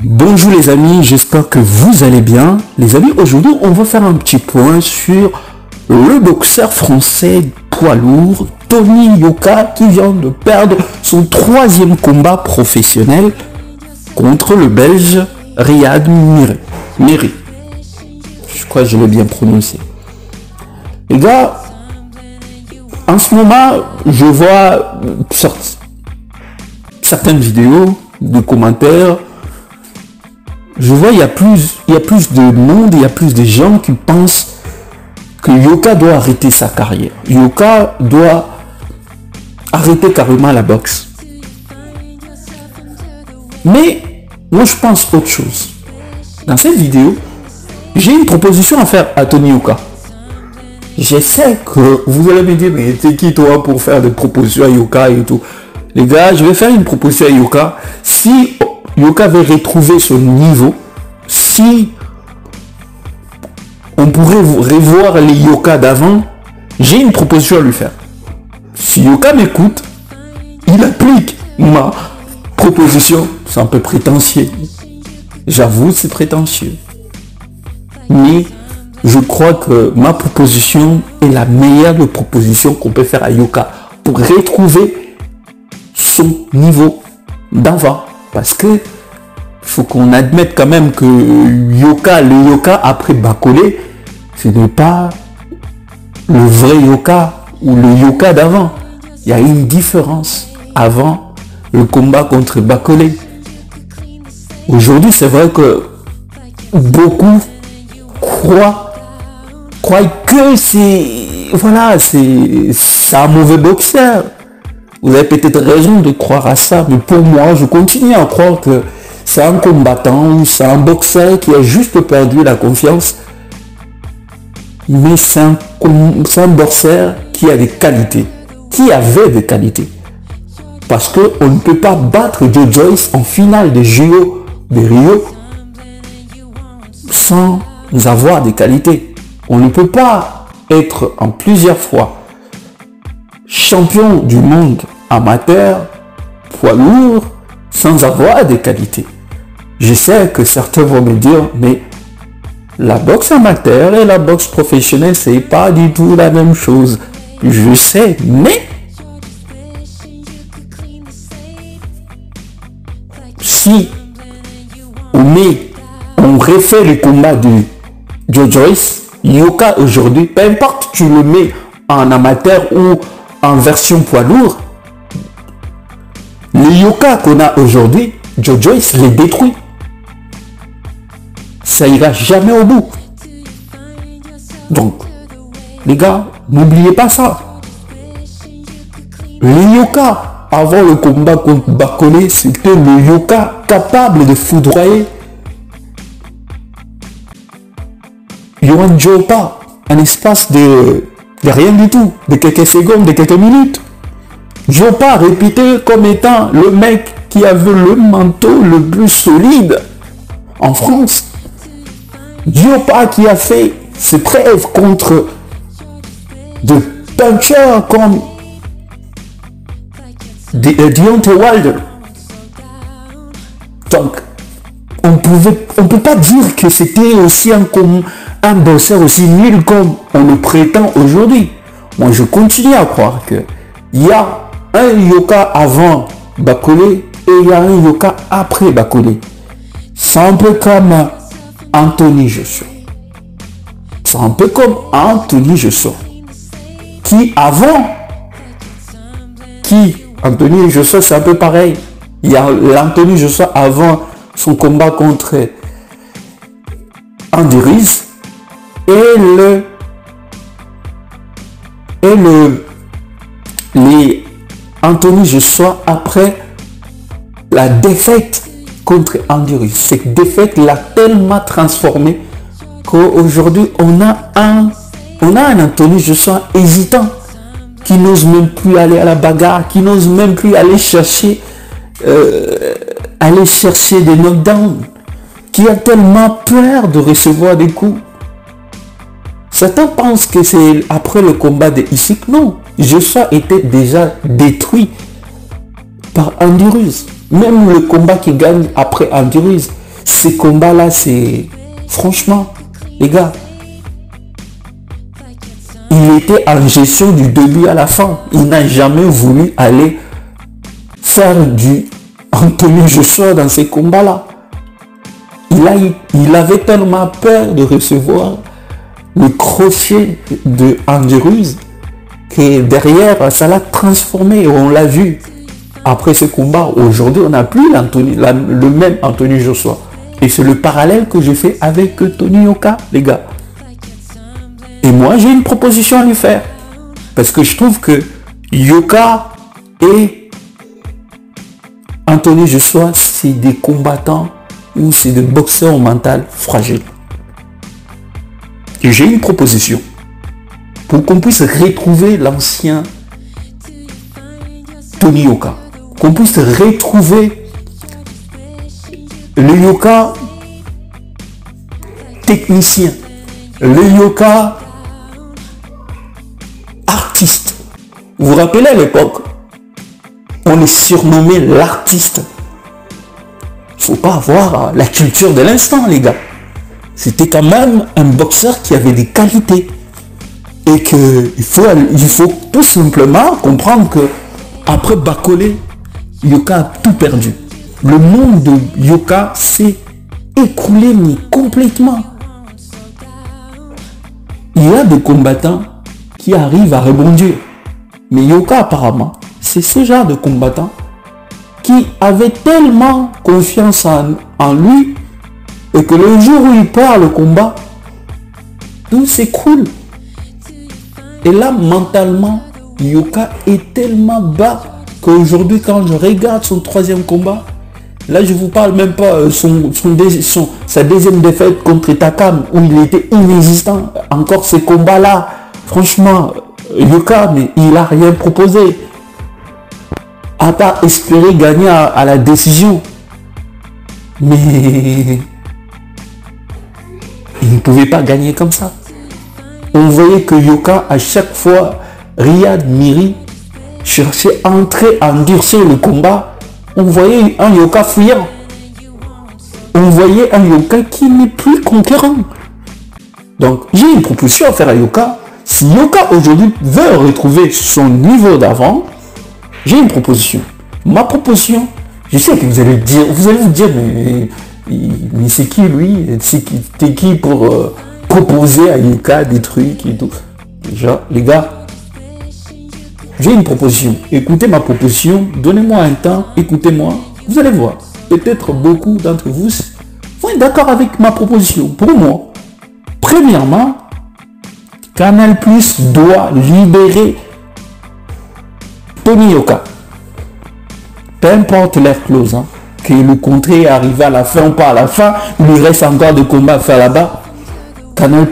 Bonjour les amis, j'espère que vous allez bien. Les amis, aujourd'hui on va faire un petit point sur le boxeur français poids lourd Tony Yoka qui vient de perdre son 3e combat professionnel contre le Belge Riyad Miri. Je crois que je l'ai bien prononcé. Les gars, en ce moment, je vois certaines vidéos, de commentaires. Je vois il y a plus de monde, il y a plus de gens qui pensent que Yoka doit arrêter sa carrière. Yoka doit arrêter carrément la boxe. Mais moi je pense autre chose. Dans cette vidéo, j'ai une proposition à faire à Tony Yoka. Je sais que vous allez me dire, mais t'es qui toi pour faire des propositions à Yoka et tout. Les gars, je vais faire une proposition à Yoka. Si Yoka veut retrouver son niveau, si on pourrait revoir les Yoka d'avant, j'ai une proposition à lui faire. Si Yoka m'écoute, il applique ma proposition. C'est un peu prétentieux. J'avoue, c'est prétentieux. Mais je crois que ma proposition est la meilleure proposition qu'on peut faire à Yoka pour retrouver son niveau d'avant. Parce que faut qu'on admette quand même que le Yoka après Bacolé, ce n'est pas le vrai Yoka ou le Yoka d'avant. Il y a une différence avant le combat contre Bacolé. Aujourd'hui, c'est vrai que beaucoup croient que c'est un mauvais boxeur. Vous avez peut-être raison de croire à ça, mais pour moi, je continue à croire que c'est un combattant ou c'est un boxeur qui a juste perdu la confiance. Mais c'est un boxeur qui a des qualités, qui avait des qualités. Parce qu'on ne peut pas battre Joe Joyce en finale des JO de Rio sans avoir des qualités. On ne peut pas être en plusieurs fois champion du monde amateur, poids lourd, sans avoir des qualités. Je sais que certains vont me dire, mais la boxe amateur et la boxe professionnelle, c'est pas du tout la même chose. Je sais, mais si on refait le combat de Joe Joyce, Yoka aujourd'hui, peu importe tu le mets en amateur ou en version poids lourd, le Yoka qu'on a aujourd'hui, Joe Joyce les détruit. Ça ira jamais au bout. Donc, les gars, n'oubliez pas ça. Le Yoka, avant le combat contre Bacolé, c'était le Yoka capable de foudroyer Yohan Djopa en espace de rien du tout, de quelques secondes, de quelques minutes. Djopa réputé comme étant le mec qui avait le manteau le plus solide en France. Djopa qui a fait ses preuves contre des punchers comme Deontay Wilder. Donc, on peut pas dire que c'était aussi un boxeur aussi nul comme on le prétend aujourd'hui. Moi, je continue à croire que il y a un Yoka avant Bacolé et il y a un Yoka après Bacolé. C'est un peu comme Anthony Joshua. C'est un peu comme Anthony Joshua. Anthony Joshua, c'est un peu pareil. Il y a l'Anthony Joshua avant son combat contre Andy Ruiz les Anthony Joshua après la défaite contre Andy Ruiz. Cette défaite l'a tellement transformé qu'aujourd'hui on a un Anthony Joshua hésitant qui n'ose même plus aller à la bagarre, qui n'ose même plus aller chercher des knockdowns, qui a tellement peur de recevoir des coups. Certains pensent que c'est après le combat de Usyk. Non, Joshua était déjà détruit par Andy Ruiz. Même le combat qu'il gagne après Andy Ruiz, Ces combats-là, c'est... Franchement, les gars, il était en gestion du début à la fin. Il n'a jamais voulu aller faire du Anthony Joshua dans ces combats-là. Il avait tellement peur de recevoir le crochet de Andy Ruiz que derrière, ça l'a transformé. On l'a vu. Après ce combat, aujourd'hui, on n'a plus le même Anthony Joshua. Et c'est le parallèle que je fais avec Tony Yoka, les gars. Et moi, j'ai une proposition à lui faire. Parce que je trouve que Yoka et Anthony Joshua, c'est des combattants ou c'est des boxeurs au mental fragile. Et j'ai une proposition pour qu'on puisse retrouver l'ancien Tony Yoka. Qu'on puisse retrouver le Yoka technicien, le Yoka artiste. Vous vous rappelez à l'époque, on est surnommé l'artiste. Il ne faut pas avoir la culture de l'instant, les gars. C'était quand même un boxeur qui avait des qualités. Et qu'il faut tout simplement comprendre que après Bacolé, Yoka a tout perdu. Le monde de Yoka s'est écoulé mais complètement. Il y a des combattants qui arrivent à rebondir. Mais Yoka apparemment, c'est ce genre de combattant qui avait tellement confiance en lui et que le jour où il perd le combat, tout s'écroule. Et là, mentalement, Yoka est tellement bas qu'aujourd'hui, quand je regarde son troisième combat, là, je vous parle même pas sa deuxième défaite contre Takam, où il était inexistant. Encore ces combats-là, franchement, Yoka, mais il n'a rien proposé. À part espérer gagner à la décision. Mais il ne pouvait pas gagner comme ça. On voyait que Yoka, à chaque fois, Riyad Miri cherchait à entrer, à endurcir le combat. On voyait un Yoka fuyant. On voyait un Yoka qui n'est plus conquérant. Donc, j'ai une proposition à faire à Yoka. Si Yoka aujourd'hui veut retrouver son niveau d'avant, j'ai une proposition. Ma proposition, je sais que vous allez vous dire, mais c'est qui lui? T'es qui pour proposer à Yoka des trucs et tout? Déjà, les gars, j'ai une proposition. Écoutez ma proposition, donnez-moi un temps, écoutez-moi. Vous allez voir. Peut-être beaucoup d'entre vous vont être d'accord avec ma proposition. Pour moi, premièrement, Canal+ doit libérer Tony Yoka. Peu importe l'air close, hein, que le contrat est arrivé à la fin ou pas à la fin, il lui reste encore des combats à faire là-bas. Canal+,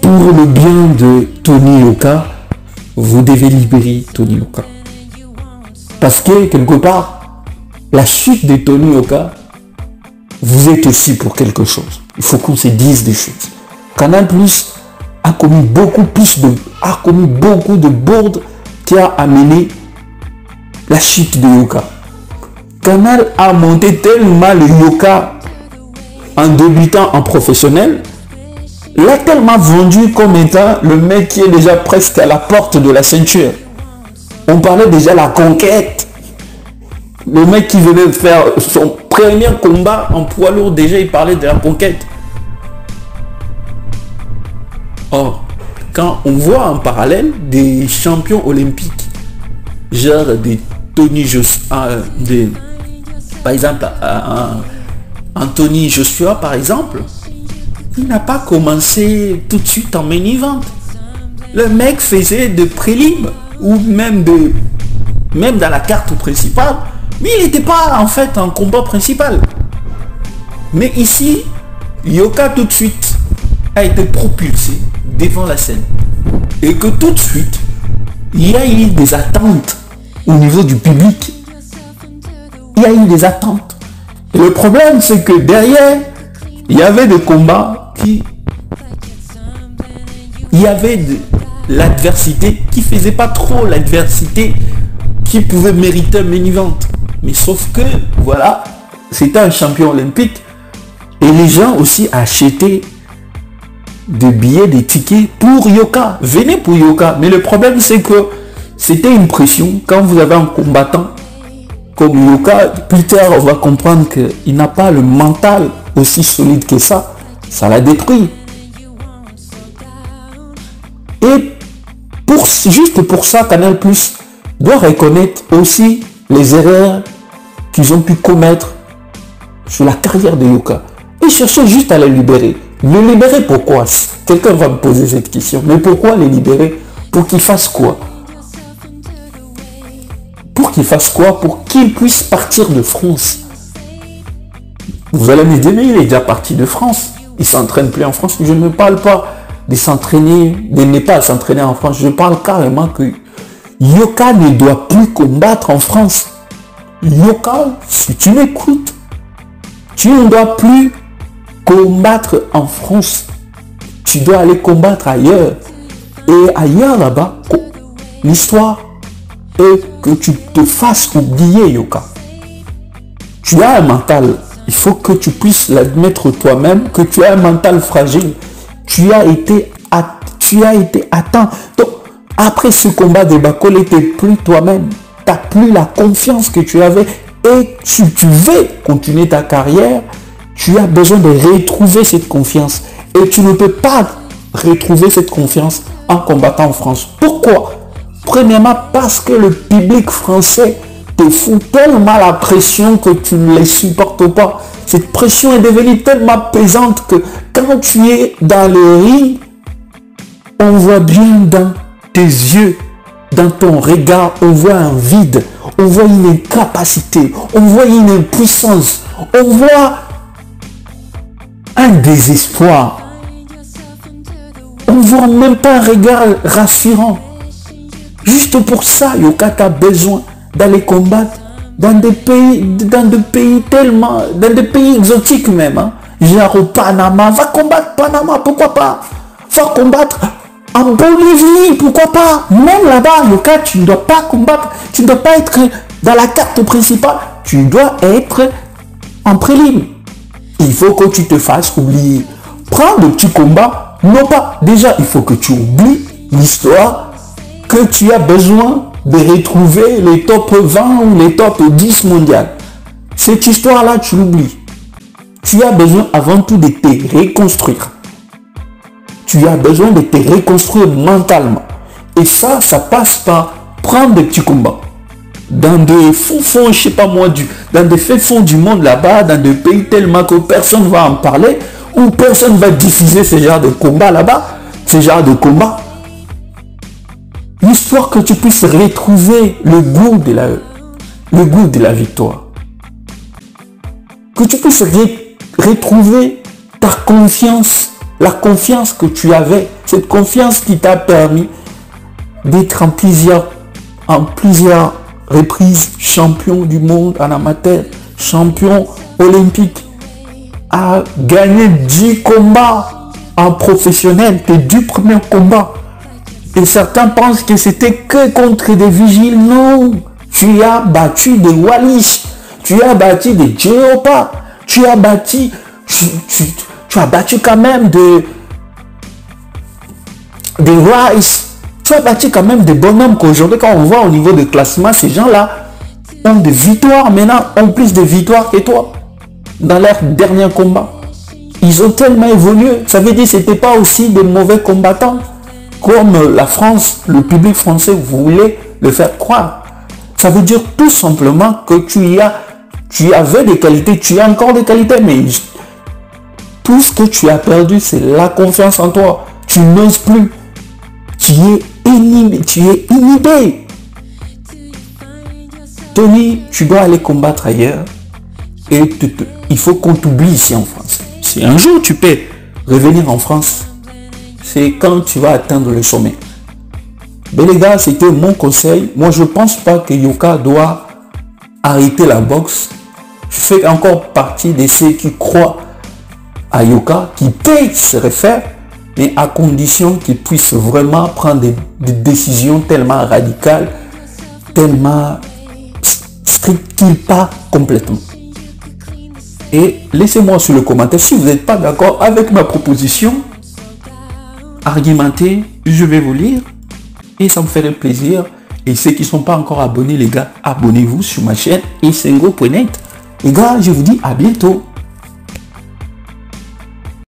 pour le bien de Tony Yoka, vous devez libérer Tony Yoka. Parce que, quelque part, la chute de Tony Yoka, vous êtes aussi pour quelque chose. Il faut qu'on se dise des choses. Canal+ a commis beaucoup de bourdes qui a amené la chute de Yoka. Canal a monté tellement le Yoka en débutant en professionnel, l'a tellement vendu comme étant le mec qui est déjà presque à la porte de la ceinture. On parlait déjà de la conquête. Le mec qui venait de faire son premier combat en poids lourd, déjà il parlait de la conquête. Or, quand on voit en parallèle des champions olympiques, genre des Tony Joshua, par exemple, Anthony Joshua, par exemple, il n'a pas commencé tout de suite en main event. Le mec faisait de prélims ou même dans la carte principale, mais il n'était pas en fait en combat principal. Mais ici, Yoka tout de suite a été propulsé devant la scène et que tout de suite, il y a eu des attentes au niveau du public. Il y a eu des attentes. Et le problème, c'est que derrière, il y avait des combats qui... Il y avait de l'adversité qui faisait pas trop l'adversité qui pouvait mériter un main event. Mais sauf que, voilà, c'était un champion olympique. Et les gens aussi achetaient des billets, des tickets pour Yoka. Venez pour Yoka. Mais le problème, c'est que c'était une pression. Quand vous avez un combattant comme Yoka, plus tard, on va comprendre qu'il n'a pas le mental aussi solide que ça. Ça l'a détruit. Et juste pour ça, Canal+ doit reconnaître aussi les erreurs qu'ils ont pu commettre sur la carrière de Yoka. Et chercher juste à le libérer. Le libérer pourquoi? Quelqu'un va me poser cette question. Mais pourquoi le libérer? Pour qu'il fasse quoi? Pour qu'il fasse quoi? Pour qu'il puisse partir de France. Vous allez me dire, mais il est déjà parti de France. Il ne s'entraîne plus en France. Je ne parle pas de s'entraîner, de ne pas s'entraîner en France. Je parle carrément que Yoka ne doit plus combattre en France. Yoka, si tu m'écoutes, tu ne dois plus combattre en France. Tu dois aller combattre ailleurs. Et ailleurs là-bas, l'histoire est que tu te fasses oublier, Yoka. Tu as un mental. Il faut que tu puisses l'admettre toi-même, que tu as un mental fragile. Tu as été atteint. Donc, après ce combat de Bakole, tu n'es plus toi-même. Tu n'as plus la confiance que tu avais. Et si tu veux continuer ta carrière, tu as besoin de retrouver cette confiance. Et tu ne peux pas retrouver cette confiance en combattant en France. Pourquoi? Premièrement, parce que le public français te fout tellement la pression que tu ne les supportes pas. Cette pression est devenue tellement pesante que quand tu es dans le ring, on voit bien dans tes yeux, dans ton regard, on voit un vide, on voit une incapacité, on voit une impuissance, on voit un désespoir. On ne voit même pas un regard rassurant. Juste pour ça, Yoka a besoin d'aller combattre dans des pays tellement, dans des pays exotiques même. Hein. Genre au Panama, va combattre Panama, pourquoi pas? Va combattre en Bolivie, pourquoi pas? Même là-bas, Yoka, tu ne dois pas combattre, tu ne dois pas être dans la carte principale, tu dois être en prélim. Il faut que tu te fasses oublier. Prends de petits combats, non pas. Déjà, il faut que tu oublies l'histoire que tu as besoin de retrouver les top 20 ou les top 10 mondiales. Cette histoire-là, tu l'oublies. Tu as besoin avant tout de te reconstruire. Tu as besoin de te reconstruire mentalement. Et ça passe par prendre des petits combats. Dans des fonds, je sais pas moi, dans des faits fonds du monde là-bas, dans des pays tellement que personne ne va en parler, ou personne va diffuser ce genre de combat là-bas, ce genre de combat. L'histoire que tu puisses retrouver le goût de la victoire. Que tu puisses retrouver ta confiance, la confiance que tu avais, cette confiance qui t'a permis d'être en plusieurs reprises champion du monde en amateur, champion olympique, à gagner 10 combats en professionnel, tes 10 premiers combats. Et certains pensent que c'était que contre des vigiles. Non, tu as battu des Wallis, tu as battu des Djeopa, tu as battu quand même des Rice. Tu as battu quand même des bonhommes qu'aujourd'hui, quand on voit au niveau de classement, ces gens-là ont des victoires maintenant, ont plus de victoires que toi dans leur dernier combat. Ils ont tellement évolué. Ça veut dire que ce n'était pas aussi des mauvais combattants comme la France, le public français voulait le faire croire. Ça veut dire tout simplement que tu avais des qualités, tu as encore des qualités, mais tout ce que tu as perdu, c'est la confiance en toi. Tu n'oses plus. Tu es inhibé. Tony, tu dois aller combattre ailleurs et il faut qu'on t'oublie ici en France. Si un jour tu peux revenir en France, c'est quand tu vas atteindre le sommet. Mais les gars, c'était mon conseil. Moi, je ne pense pas que Yoka doit arrêter la boxe. Je fais encore partie de ceux qui croient à Yoka, qui peut se refaire, mais à condition qu'il puisse vraiment prendre des décisions tellement radicales, tellement strictes qu'il part complètement. Et laissez-moi sur le commentaire si vous n'êtes pas d'accord avec ma proposition. Argumentez, je vais vous lire. Et ça me ferait plaisir. Et ceux qui ne sont pas encore abonnés, les gars, abonnez-vous sur ma chaîne esengo.net. Les gars, je vous dis à bientôt.